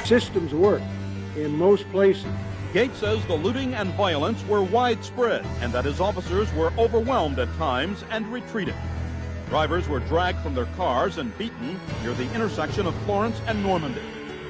systems work in most places. Gates says the looting and violence were widespread and that his officers were overwhelmed at times and retreated. Drivers were dragged from their cars and beaten near the intersection of Florence and Normandy.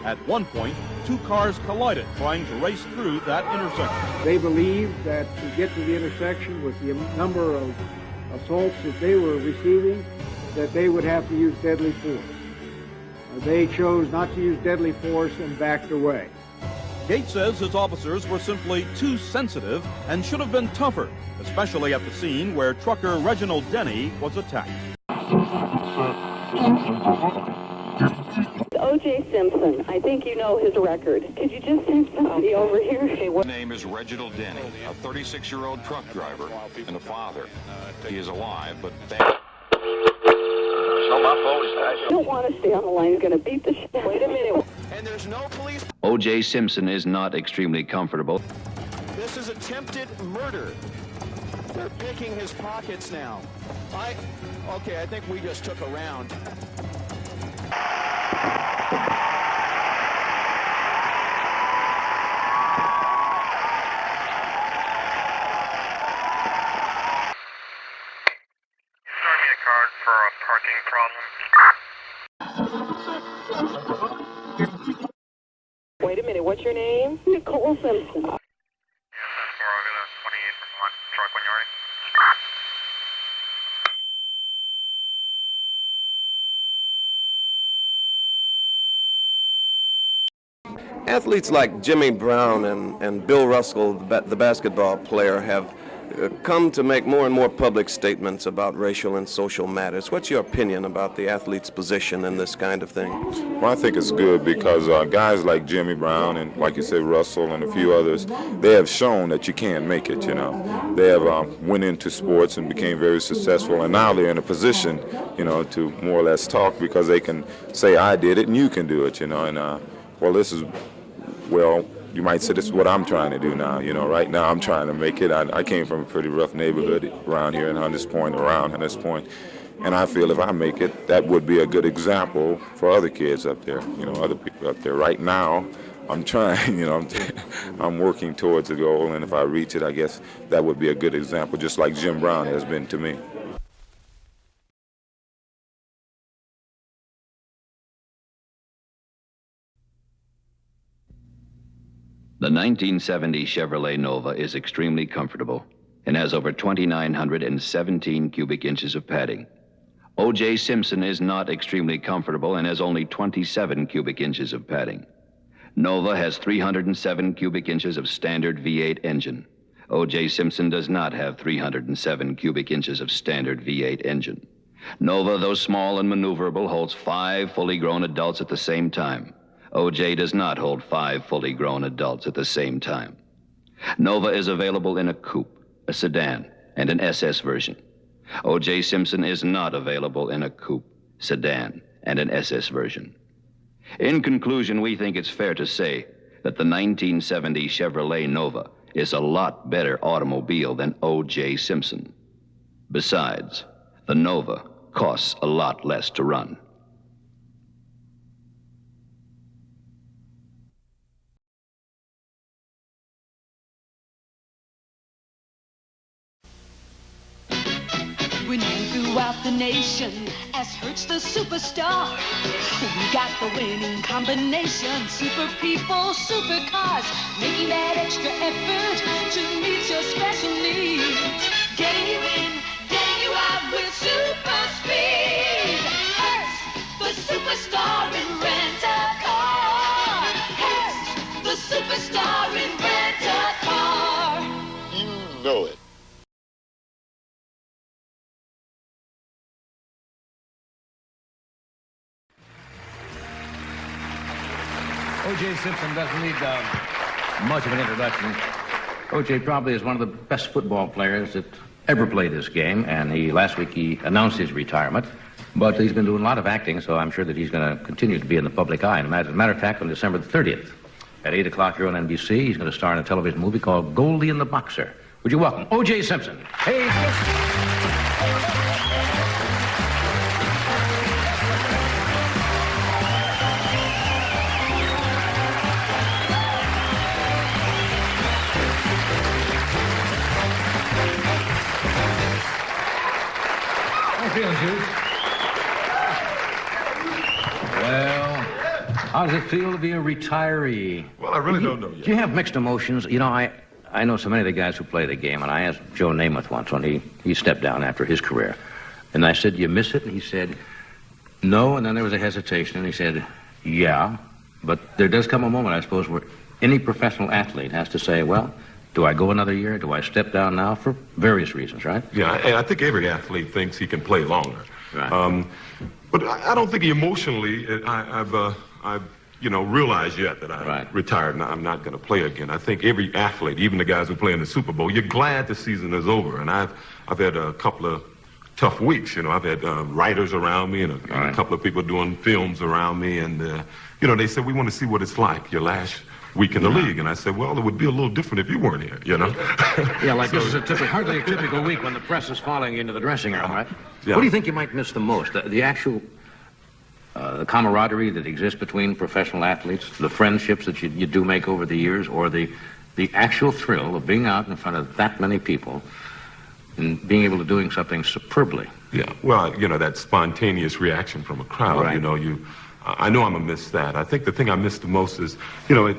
At one point, two cars collided trying to race through that intersection. They believed that to get to the intersection with the number of assaults that they were receiving, that they would have to use deadly force. They chose not to use deadly force and backed away. Gates says his officers were simply too sensitive and should have been tougher, especially at the scene where trucker Reginald Denny was attacked. O.J. Simpson, I think you know his record. Could you just send somebody over here? His name is Reginald Denny, a 36-year-old truck driver and a father. He is alive, but I don't want to stay on the line. He's going to beat the shit. Wait a minute. And there's no police. O.J. Simpson is not extremely comfortable. This is attempted murder. They're picking his pockets now. Okay, I think we just took a round. Wait a minute. What's your name? Nicole Simpson. Athletes like Jimmy Brown and Bill Russell, the basketball player, have come to make more and more public statements about racial and social matters. What's your opinion about the athlete's position in this kind of thing? Well, I think it's good because guys like Jimmy Brown and, like you say, Russell and a few others, they have shown that you can make it, you know. They have went into sports and became very successful, and now they're in a position, you know, to more or less talk because they can say, I did it and you can do it, you know. And, well, you might say this is what I'm trying to do now. You know, right now I'm trying to make it. I came from a pretty rough neighborhood around here in Hunters Point, and I feel if I make it, that would be a good example for other kids up there, you know, other people up there. Right now, I'm trying, you know, I'm working towards a goal, and if I reach it, I guess that would be a good example, just like Jim Brown has been to me. The 1970 Chevrolet Nova is extremely comfortable and has over 2,917 cubic inches of padding. O.J. Simpson is not extremely comfortable and has only 27 cubic inches of padding. Nova has 307 cubic inches of standard V8 engine. O.J. Simpson does not have 307 cubic inches of standard V8 engine. Nova, though small and maneuverable, holds 5 fully grown adults at the same time. O.J. does not hold 5 fully grown adults at the same time. Nova is available in a coupe, a sedan, and an SS version. O.J. Simpson is not available in a coupe, sedan, and an SS version. In conclusion, we think it's fair to say that the 1970 Chevrolet Nova is a lot better automobile than O.J. Simpson. Besides, the Nova costs a lot less to run. Winning throughout the nation as Hertz the superstar. We got the winning combination. Super people, super cars. Making that extra effort to meet your special needs. Getting you in, getting you out with super speed. Hertz, the superstar in rent-a-car. Hertz, the superstar in rent-a-car. You know it. O.J. Simpson doesn't need much of an introduction. O.J. probably is one of the best football players that ever played this game, and last week he announced his retirement, but he's been doing a lot of acting, so I'm sure that he's going to continue to be in the public eye. And as a matter of fact, on December the 30th, at 8 o'clock here on NBC, he's going to star in a television movie called Goldie and the Boxer. Would you welcome O.J. Simpson? Hey, feel, Juice? Well, how does it feel to be a retiree? Well, I really don't know yet. Do you have mixed emotions? You know, I know so many of the guys who play the game, and I asked Joe Namath once when he stepped down after his career. And I said, "Do you miss it?" And he said, "No." And then there was a hesitation, and he said, "Yeah." But there does come a moment, I suppose, where any professional athlete has to say, well, do I go another year? Do I step down now? For various reasons, right? Yeah, and I think every athlete thinks he can play longer. Right. But I don't think emotionally I've realized yet that I'm retired and I'm not going to play again. I think every athlete, even the guys who play in the Super Bowl, you're glad the season is over. And I've had a couple of tough weeks. You know, I've had writers around me and a couple of people doing films around me, and they said, we want to see what it's like your last week in the league. And I said, well, it would be a little different if you weren't here, you know? Yeah, like this is hardly a typical week when the press is following you into the dressing room, right? Yeah. What do you think you might miss the most? The actual the camaraderie that exists between professional athletes, the friendships that you do make over the years, or the actual thrill of being out in front of that many people and being able to doing something superbly? Yeah, well, that spontaneous reaction from a crowd, Right. I know I'm going to miss that. I think the thing I miss the most is,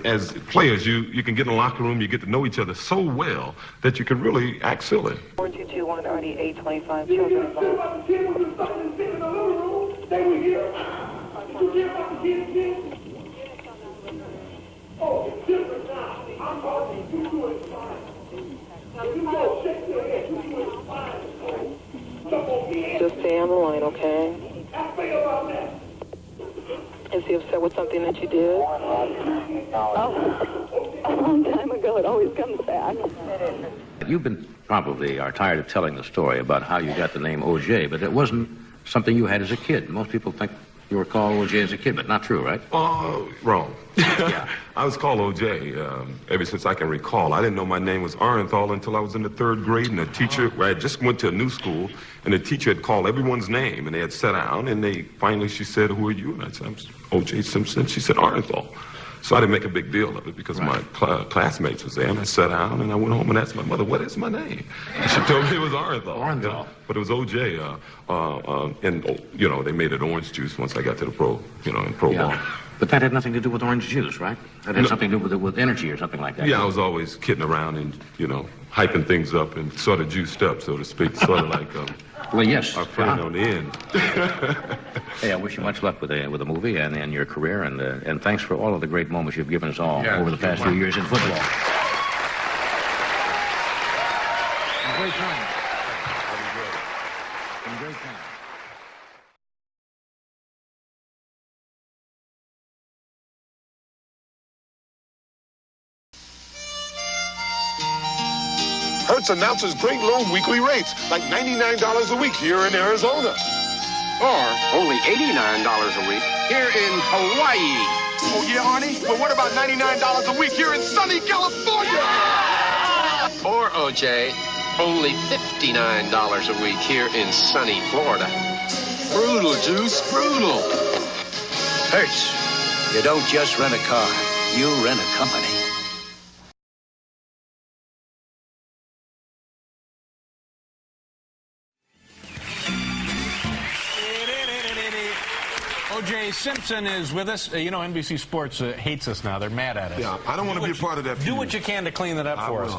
as players, you can get in the locker room, you get to know each other so well that you can really act silly. 4221 RD 825 children. Just stay on the line, okay? Is he upset with something that you did? Oh, a long time ago. It always comes back. You've been probably are tired of telling the story about how you got the name O.J., but it wasn't something you had as a kid. Most people think you were called O.J. as a kid, but not true, right? Oh, wrong. Yeah. I was called O.J. Ever since I can recall. I didn't know my name was Arenthal until I was in the 3rd grade, and the teacher, I just went to a new school, and the teacher had called everyone's name, and they had sat down, and she said, who are you? And I said, I'm O.J. Simpson. She said, Arenthal. So I didn't make a big deal of it because my classmates was there, and I sat down, and I went home and asked my mother, what is my name? And she told me it was Arenthal. Arenthal. But it was O.J. They made it orange juice once I got to the pro ball. But that had nothing to do with orange juice, right? That had something to do with energy or something like that. Yeah, I was always kidding around and, hyping things up and sort of juiced up, so to speak, sort of like well, yes, our friend on the end. Hey, I wish you much luck with the movie and your career, and thanks for all of the great moments you've given us all over the past few years in football. Great time. Great time. Hertz announces great low weekly rates, like $99 a week here in Arizona. Or only $89 a week here in Hawaii. Oh, yeah, Arnie? But what about $99 a week here in sunny California? Or, OJ, only $59 a week here in sunny Florida. Brutal, Juice, brutal. Hertz, you don't just rent a car, you rent a company. O.J. Simpson is with us. NBC Sports hates us now. They're mad at us. Yeah, I don't want to be a part of that. Do what you can to clean it up for us.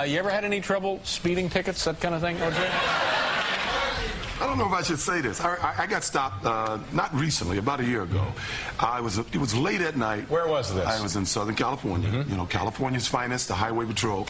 You ever had any trouble speeding tickets, that kind of thing, O.J.? I don't know if I should say this. I got stopped not recently, about a year ago. It was late at night. Where was this? I was in Southern California. California's finest, the Highway Patrol.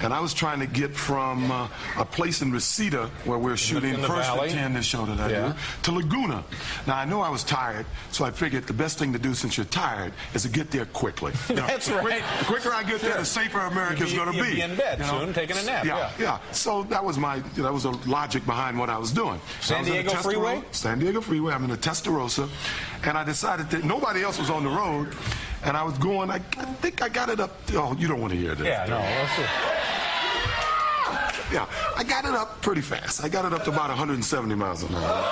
And I was trying to get from a place in Reseda where we're shooting First and 10, this show that I do, to Laguna. Now, I know I was tired, so I figured the best thing to do since you're tired is to get there quickly. That's right. The quicker I get there, the safer America's going to be. You'll be in bed soon, taking a nap. Yeah. So that was the logic behind what I was doing. San Diego Freeway? San Diego Freeway. I'm in the Testarossa. And I decided that nobody else was on the road. And I was going, I think I got it up. Oh, you don't want to hear this. Yeah, no. Yeah, I got it up pretty fast. I got it up to about 170 miles an hour.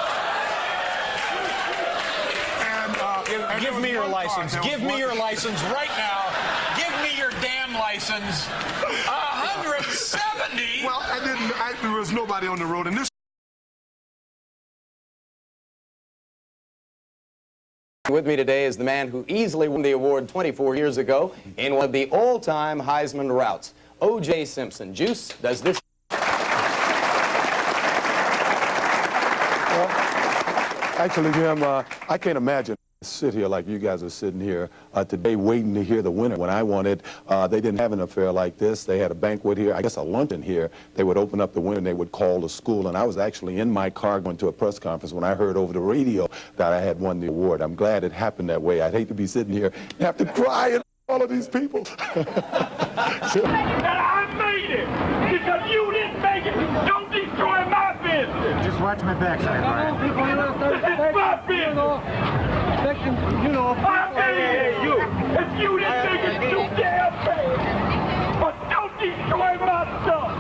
And give me your license. Give me your license right now. Give me your damn license. 170? Well, there was nobody on the road. And this With me today is the man who easily won the award 24 years ago in one of the all-time Heisman routes, O.J. Simpson. Juice, does this... Actually, Jim, I can't imagine sit here like you guys are sitting here today waiting to hear the winner. When I won it, they didn't have an affair like this. They had a banquet here, I guess a luncheon here. They would open up the winner and they would call the school. And I was actually in my car going to a press conference when I heard over the radio that I had won the award. I'm glad it happened that way. I'd hate to be sitting here and have to cry at all of these people. And I made it because you didn't make it. Don't destroy my business. Just watch my backside, Brian. This is my business. I made you. If you didn't make it too damn bad. But don't destroy my stuff.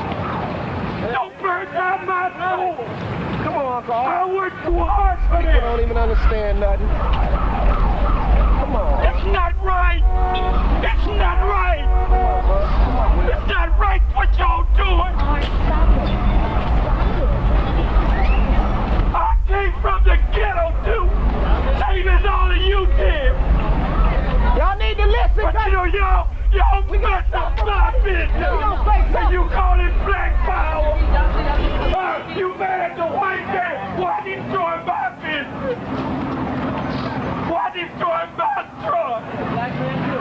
Don't burn down my soul. Come on, Uncle. I worked too hard for this. I don't even understand nothing. Come on. It's not right. It's not right. It's not right what y'all doing. I came from the ghetto too. Same as all of you did. Y'all need to listen. But you know, y'all mess up my business. And you call it black power. You mad at the white man. Why destroy my business? Why destroy my truck?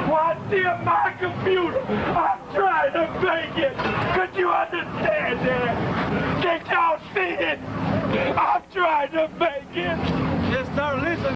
Why steal my computer? I'm trying to make it. Could you understand that? Can't y'all see it? I'm trying to make it. Just start listening.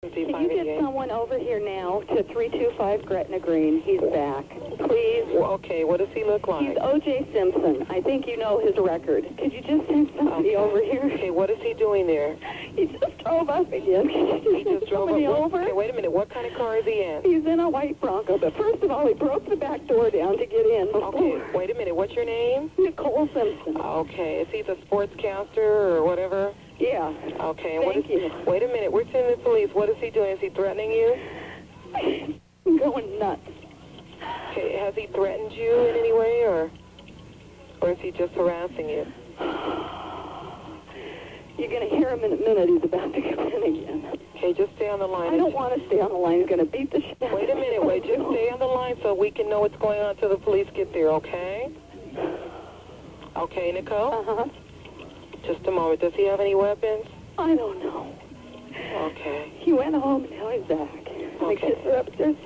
Can you get someone over here now to 325 Gretna Green? He's back. Please. Well, okay, what does he look like? He's O.J. Simpson. I think you know his record. Could you just send somebody over here? Okay, what is he doing there? He just drove up again. He just drove up over? Okay, wait a minute. What kind of car is he in? He's in a white Bronco, but first of all, he broke the back door down to get in. Okay, wait a minute. What's your name? Nicole Simpson. Okay, is he the sportscaster or whatever? Yeah. Okay, Thank you. Wait a minute. We're sending the police. What is he doing? Is he threatening you? I'm going nuts. Okay, has he threatened you in any way, or is he just harassing you? You're going to hear him in a minute. He's about to come in again. Okay, just stay on the line. I don't want to stay on the line. He's going to beat the shit. Wait a minute. Wait, just stay on the line so we can know what's going on until the police get there, okay? Okay, Nicole? Uh-huh. Just a moment. Does he have any weapons? I don't know. Okay. He went home. Now he's back. Okay. I kiss her upstairs.